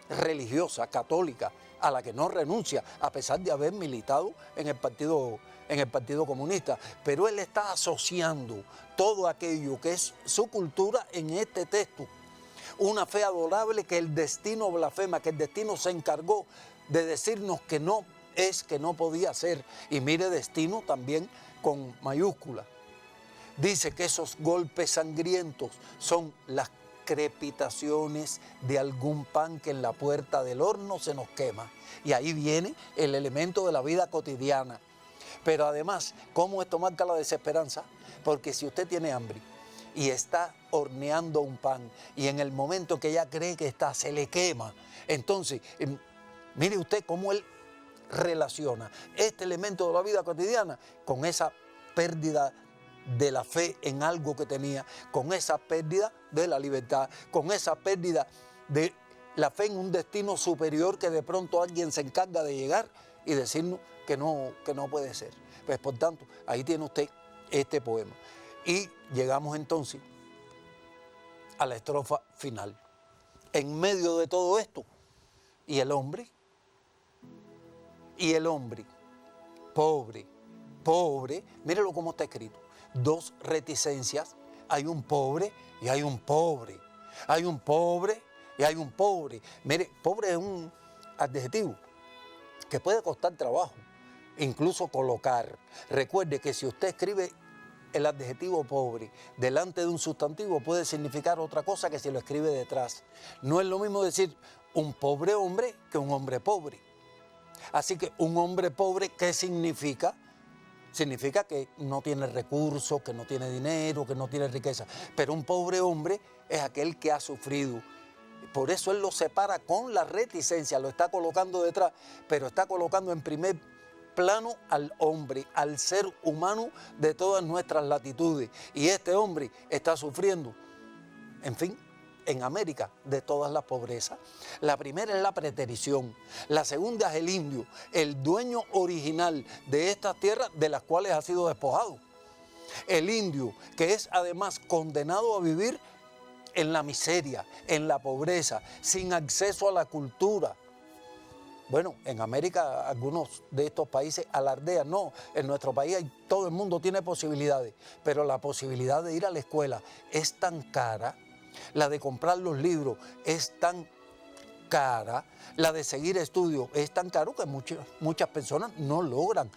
religiosa, católica, a la que no renuncia, a pesar de haber militado en el Partido Comunista, pero él está asociando todo aquello que es su cultura en este texto. Una fe adorable que el destino blasfema, que el destino se encargó de decirnos que no es, que no podía ser. Y mire, destino también con mayúscula. Dice que esos golpes sangrientos son las crepitaciones de algún pan que en la puerta del horno se nos quema. Y ahí viene el elemento de la vida cotidiana. Pero además, ¿cómo esto marca la desesperanza? Porque si usted tiene hambre y está horneando un pan y en el momento que ya cree que está, se le quema, entonces, mire usted cómo él relaciona este elemento de la vida cotidiana con esa pérdida de la fe en algo que tenía, con esa pérdida de la libertad, con esa pérdida de la fe en un destino superior que de pronto alguien se encarga de llegar y decirnos que no puede ser. Pues por tanto, ahí tiene usted este poema. Y llegamos entonces a la estrofa final. En medio de todo esto, y el hombre, pobre, mírelo cómo está escrito. Dos reticencias, hay un pobre y hay un pobre. Hay un pobre y hay un pobre. Mire, pobre es un adjetivo que puede costar trabajo, incluso colocar. Recuerde que si usted escribe el adjetivo pobre delante de un sustantivo puede significar otra cosa que si lo escribe detrás. No es lo mismo decir un pobre hombre que un hombre pobre. Así que un hombre pobre, ¿qué significa? Significa que no tiene recursos, que no tiene dinero, que no tiene riqueza. Pero un pobre hombre es aquel que ha sufrido. Por eso él lo separa con la reticencia, lo está colocando detrás, pero está colocando en primer plano al hombre, al ser humano de todas nuestras latitudes. Y este hombre está sufriendo, en fin, en América, de todas las pobrezas. La primera es la preterición, la segunda es el indio, el dueño original de estas tierras de las cuales ha sido despojado. El indio, que es además condenado a vivir en la miseria, en la pobreza, sin acceso a la cultura. Bueno, en América algunos de estos países alardean, no, en nuestro país todo el mundo tiene posibilidades, pero la posibilidad de ir a la escuela es tan cara, la de comprar los libros es tan cara, la de seguir estudios es tan caro que muchas personas no logran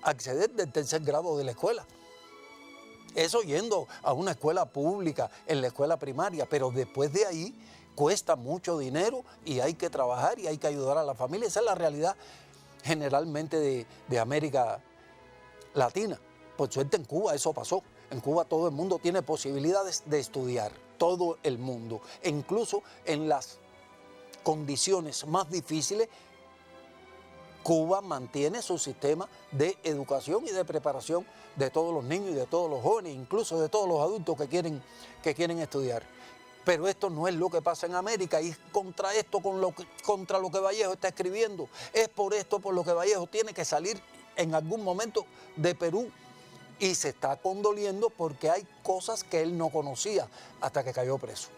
acceder del tercer grado de la escuela. Eso yendo a una escuela pública, en la escuela primaria, pero después de ahí cuesta mucho dinero y hay que trabajar y hay que ayudar a la familia. Esa es la realidad generalmente de América Latina. Por suerte en Cuba eso pasó. En Cuba todo el mundo tiene posibilidades de estudiar, todo el mundo, e incluso en las condiciones más difíciles, Cuba mantiene su sistema de educación y de preparación de todos los niños y de todos los jóvenes, incluso de todos los adultos que quieren estudiar. Pero esto no es lo que pasa en América y contra esto, contra lo que Vallejo está escribiendo. Es por esto por lo que Vallejo tiene que salir en algún momento de Perú y se está condoliendo porque hay cosas que él no conocía hasta que cayó preso.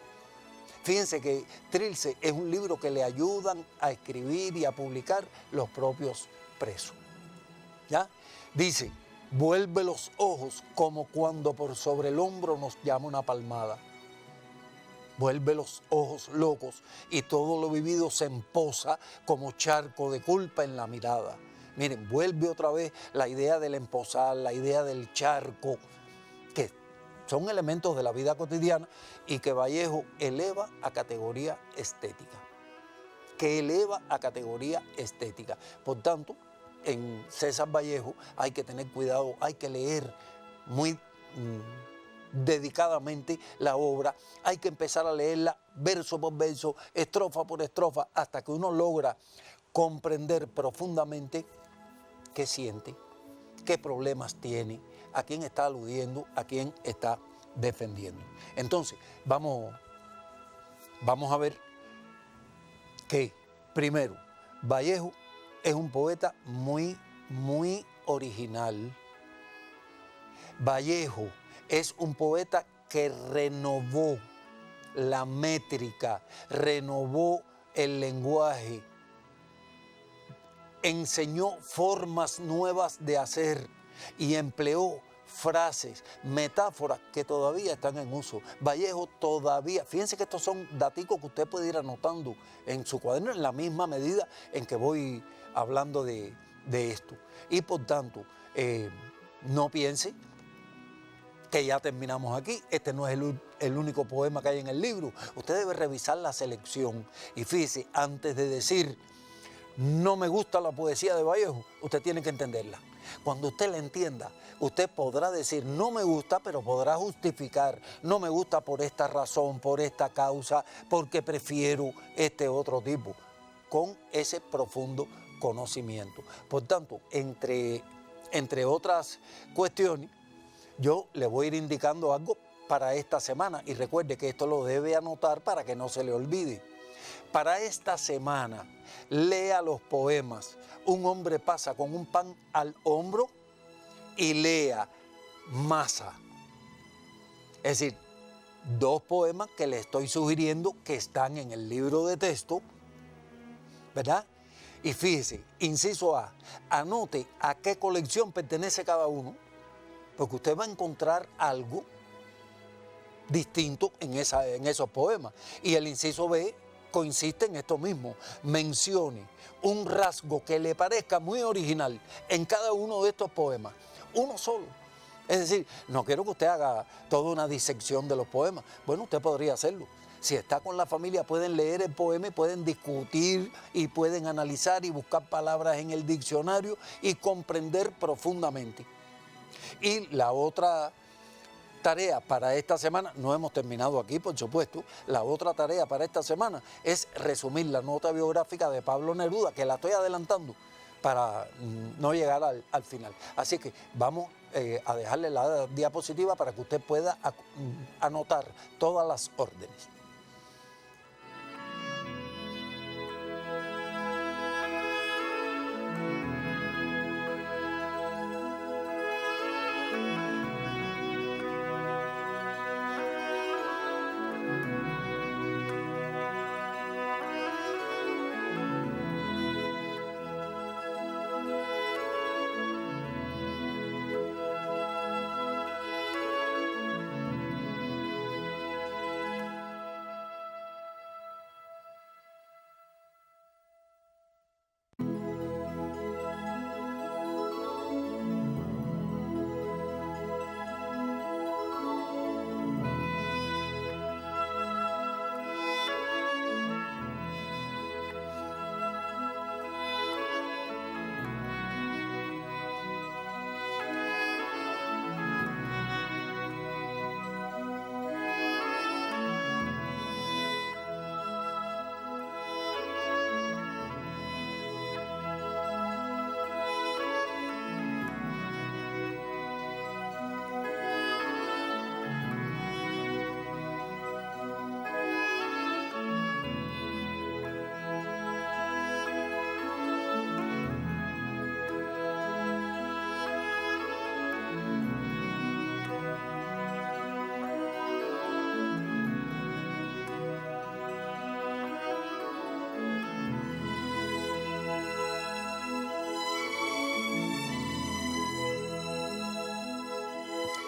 Fíjense que Trilce es un libro que le ayudan a escribir y a publicar los propios presos. ¿Ya? Dice, vuelve los ojos como cuando por sobre el hombro nos llama una palmada. Vuelve los ojos locos y todo lo vivido se emposa como charco de culpa en la mirada. Miren, vuelve otra vez la idea del emposar, la idea del charco, que son elementos de la vida cotidiana y que Vallejo eleva a categoría estética. Que eleva a categoría estética. Por tanto, en César Vallejo hay que tener cuidado, hay que leer muy dedicadamente la obra, hay que empezar a leerla verso por verso, estrofa por estrofa, hasta que uno logra comprender profundamente qué siente, qué problemas tiene, a quién está aludiendo, a quién está defendiendo. Entonces, vamos a ver que, primero, Vallejo es un poeta muy original. Vallejo es un poeta que renovó la métrica, renovó el lenguaje, enseñó formas nuevas de hacer y empleó frases, metáforas que todavía están en uso. Vallejo todavía, fíjense que estos son daticos que usted puede ir anotando en su cuaderno en la misma medida en que voy hablando de esto. Y por tanto, no piense que ya terminamos aquí. Este no es el único poema que hay en el libro. Usted debe revisar la selección y fíjese, antes de decir no me gusta la poesía de Vallejo, usted tiene que entenderla. Cuando usted la entienda, usted podrá decir no me gusta, pero podrá justificar no me gusta por esta razón, por esta causa, porque prefiero este otro tipo, con ese profundo conocimiento. Por tanto, entre otras cuestiones, yo le voy a ir indicando algo para esta semana y recuerde que esto lo debe anotar para que no se le olvide. Para esta semana, lea los poemas Un hombre pasa con un pan al hombro y lea Masa. Es decir, dos poemas que le estoy sugiriendo que están en el libro de texto, ¿verdad? Y fíjese, inciso A, anote a qué colección pertenece cada uno, porque usted va a encontrar algo distinto en esos poemas. Y el inciso B consiste en esto mismo: mencione un rasgo que le parezca muy original en cada uno de estos poemas, uno solo. Es decir, no quiero que usted haga toda una disección de los poemas. Bueno, usted podría hacerlo. Si está con la familia, pueden leer el poema y pueden discutir y pueden analizar y buscar palabras en el diccionario y comprender profundamente. Y la otra tarea para esta semana, no hemos terminado aquí, por supuesto, la otra tarea para esta semana es resumir la nota biográfica de Pablo Neruda, que la estoy adelantando para no llegar al final. Así que vamos a dejarle la diapositiva para que usted pueda anotar todas las órdenes.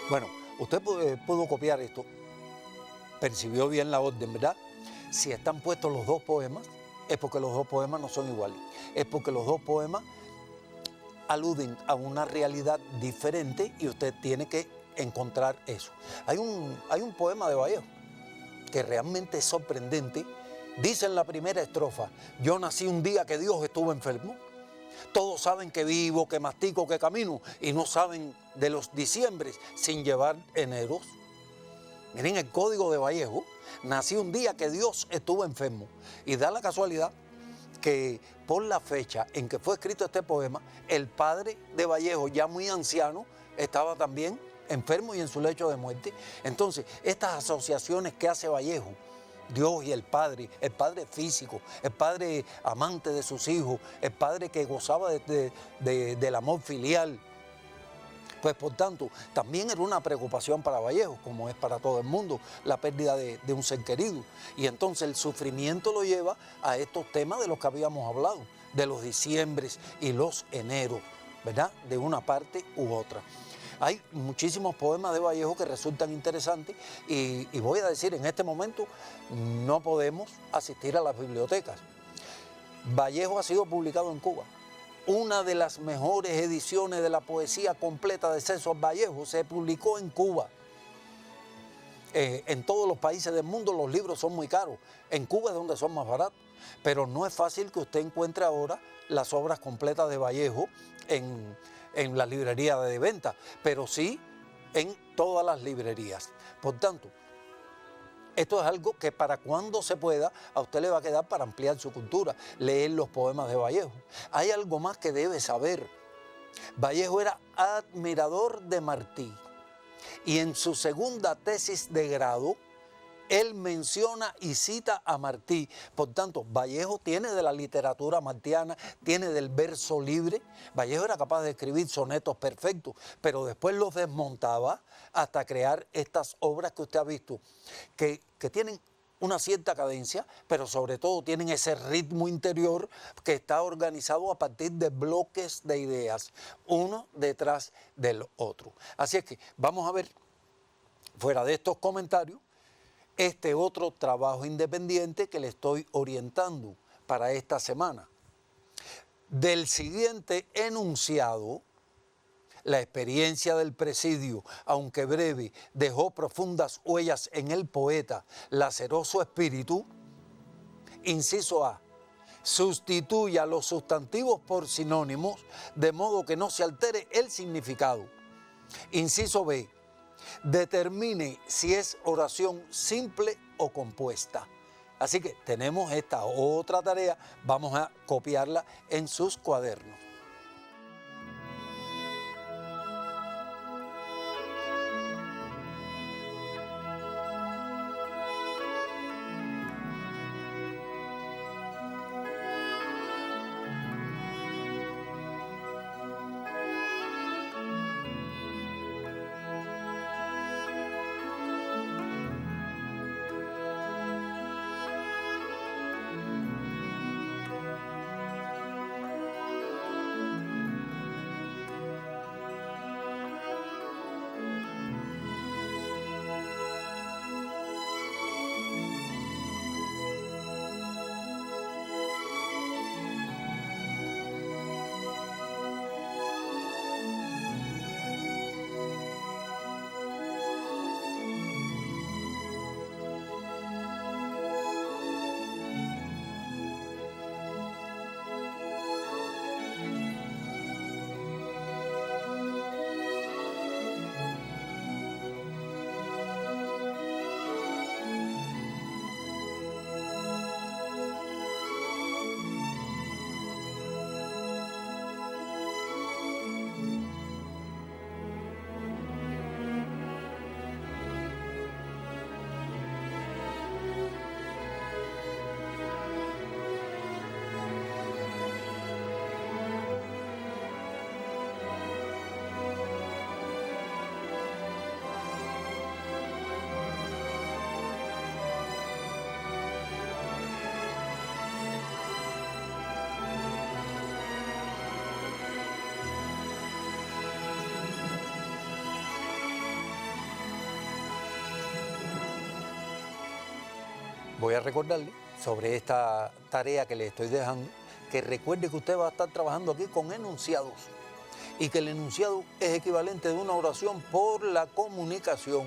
Bueno, usted pudo copiar esto, percibió bien la orden, ¿verdad? Si están puestos los dos poemas, es porque los dos poemas no son iguales, es porque los dos poemas aluden a una realidad diferente y usted tiene que encontrar eso. Hay un poema de Vallejo que realmente es sorprendente. Dice en la primera estrofa: yo nací un día que Dios estuvo enfermo. Todos saben que vivo, que mastico, que camino, y no saben de los diciembres sin llevar eneros. Miren el código de Vallejo: nací un día que Dios estuvo enfermo. Y da la casualidad que por la fecha en que fue escrito este poema, el padre de Vallejo, ya muy anciano, estaba también enfermo y en su lecho de muerte. Entonces, estas asociaciones que hace Vallejo, Dios y el padre físico, el padre amante de sus hijos, el padre que gozaba del amor filial, pues por tanto, también era una preocupación para Vallejo, como es para todo el mundo, la pérdida de un ser querido. Y entonces el sufrimiento lo lleva a estos temas de los que habíamos hablado, de los diciembres y los eneros, ¿verdad? De una parte u otra. Hay muchísimos poemas de Vallejo que resultan interesantes y voy a decir, en este momento no podemos asistir a las bibliotecas. Vallejo ha sido publicado en Cuba. Una de las mejores ediciones de la poesía completa de César Vallejo se publicó en Cuba. En todos los países del mundo los libros son muy caros. En Cuba es donde son más baratos. Pero no es fácil que usted encuentre ahora las obras completas de Vallejo en las librerías de venta, pero sí en todas las librerías. Por tanto, esto es algo que para cuando se pueda, a usted le va a quedar para ampliar su cultura, leer los poemas de Vallejo. Hay algo más que debe saber. Vallejo era admirador de Martí y en su segunda tesis de grado, él menciona y cita a Martí. Por tanto, Vallejo tiene de la literatura martiana, tiene del verso libre. Vallejo era capaz de escribir sonetos perfectos, pero después los desmontaba hasta crear estas obras que usted ha visto, que tienen una cierta cadencia, pero sobre todo tienen ese ritmo interior que está organizado a partir de bloques de ideas, uno detrás del otro. Así es que vamos a ver, fuera de estos comentarios, este otro trabajo independiente que le estoy orientando para esta semana. Del siguiente enunciado, la experiencia del presidio, aunque breve, dejó profundas huellas en el poeta, laceró su espíritu. Inciso A: sustituya los sustantivos por sinónimos, de modo que no se altere el significado. Inciso B: determine si es oración simple o compuesta. Así que tenemos esta otra tarea, vamos a copiarla en sus cuadernos. Voy a recordarle sobre esta tarea que le estoy dejando, que recuerde que usted va a estar trabajando aquí con enunciados y que el enunciado es equivalente de una oración por la comunicación.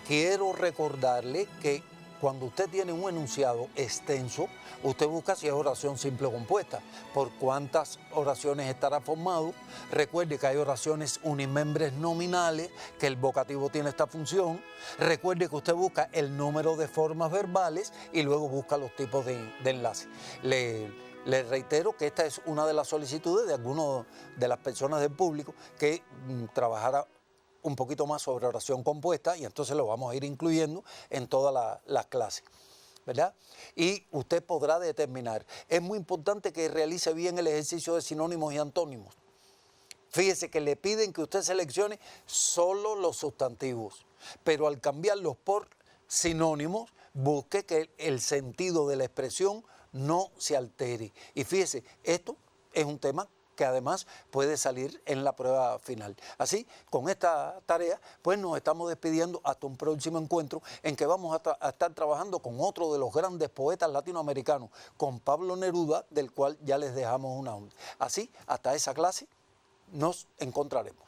Quiero recordarle que cuando usted tiene un enunciado extenso, usted busca si es oración simple o compuesta, por cuántas oraciones estará formado. Recuerde que hay oraciones unimembres nominales, que el vocativo tiene esta función. Recuerde que usted busca el número de formas verbales y luego busca los tipos de enlace. Le reitero que esta es una de las solicitudes de algunas de las personas del público que trabajara un poquito más sobre oración compuesta, y entonces lo vamos a ir incluyendo en todas las clases, ¿verdad? Y usted podrá determinar. Es muy importante que realice bien el ejercicio de sinónimos y antónimos. Fíjese que le piden que usted seleccione solo los sustantivos, pero al cambiarlos por sinónimos, busque que el sentido de la expresión no se altere. Y fíjese, esto es un tema que además puede salir en la prueba final. Así, con esta tarea, pues nos estamos despidiendo hasta un próximo encuentro en que vamos a estar trabajando con otro de los grandes poetas latinoamericanos, con Pablo Neruda, del cual ya les dejamos una onda. Así, hasta esa clase, nos encontraremos.